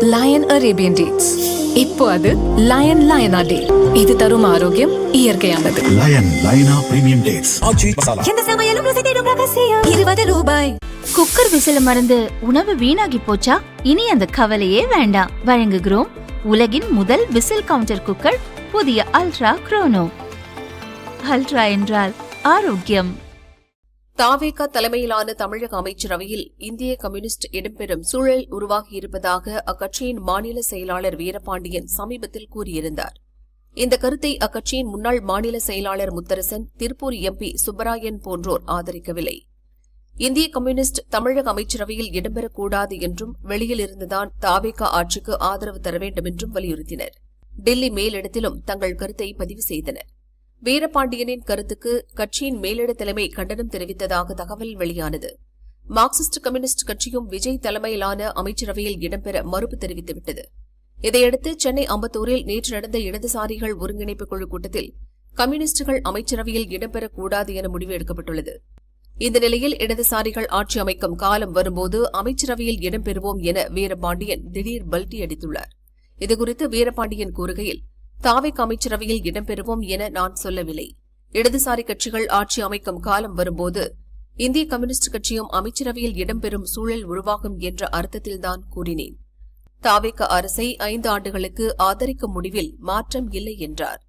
Line Arabian dates. இப்போ அது line லயனா டே. இது தரும் ஆரோக்கியம் இயற்கையானது. லயன் லயனா பிரீமியம் டேட்ஸ். எந்த சமையலும் ருசி தேடும் ரகசியம். 20 ரூபாய். குக்கர் விசில மறந்து உணவு வீணாகி போச்சா? இனி அந்த கவலையே வேண்டாம். வழங்குகிறோம் உலகின் முதல் விசில் கவுண்டர் குக்கர், புதிய அல்ட்ரா குரோனோ. அல்ட்ரா என்றால் ஆரோக்கியம். தாவேகா தலைமையிலான தமிழக அமைச்சரவையில் இந்திய கம்யூனிஸ்ட் இடம்பெறும் சூழல் உருவாகியிருப்பதாக அக்கட்சியின் மாநில செயலாளர் வீரபாண்டியன் சமீபத்தில் கூறியிருந்தார். இந்த கருத்தை அக்கட்சியின் முன்னாள் மாநில செயலாளர் முத்தரசன், திருப்பூர் எம்பி சுப்பராயன் போன்றோர் ஆதரிக்கவில்லை. இந்திய கம்யூனிஸ்ட் தமிழக அமைச்சரவையில் இடம்பெறக்கூடாது என்றும் வெளியிலிருந்துதான் தாவேகா ஆட்சிக்கு ஆதரவு தர வேண்டும் என்றும் வலியுறுத்தினர். டில்லி மேலிடத்திலும் தங்கள் கருத்தை பதிவு செய்தனர். வீரபாண்டியனின் கருத்துக்கு கட்சியின் மேலிட தலைமை கண்டனம் தெரிவித்ததாக தகவல் வெளியானது. மார்க்சிஸ்ட் கம்யூனிஸ்ட் கட்சியும் விஜய் தலைமையிலான அமைச்சரவையில் இடம்பெற மறுப்பு தெரிவித்துவிட்டது. இதையடுத்து சென்னை அம்பத்தூரில் நேற்று நடந்த இடதுசாரிகள் ஒருங்கிணைப்பு குழு கூட்டத்தில் கம்யூனிஸ்டுகள் அமைச்சரவையில் இடம்பெறக்கூடாது என முடிவு எடுக்கப்பட்டுள்ளது. இந்த நிலையில் இடதுசாரிகள் ஆட்சி அமைக்கும் காலம் வரும்போது அமைச்சரவையில் இடம்பெறுவோம் என வீரபாண்டியன் திடீர் பல்டி அடித்துள்ளார். இதுகுறித்து வீரபாண்டியன் கூறுகையில், தாவேகா அமைச்சரவையில் இடம்பெறுவோம் என நான் சொல்லவில்லை. இடதுசாரி கட்சிகள் ஆட்சி அமைக்கும் காலம் வரும்போது இந்திய கம்யூனிஸ்ட் கட்சியும் அமைச்சரவையில் இடம்பெறும் சூழல் உருவாகும் என்ற அர்த்தத்தில்தான் கூறினேன். தாவேகா அரசை 5 ஆண்டுகளுக்கு ஆதரிக்கும் முடிவில் மாற்றம் இல்லை என்றார்.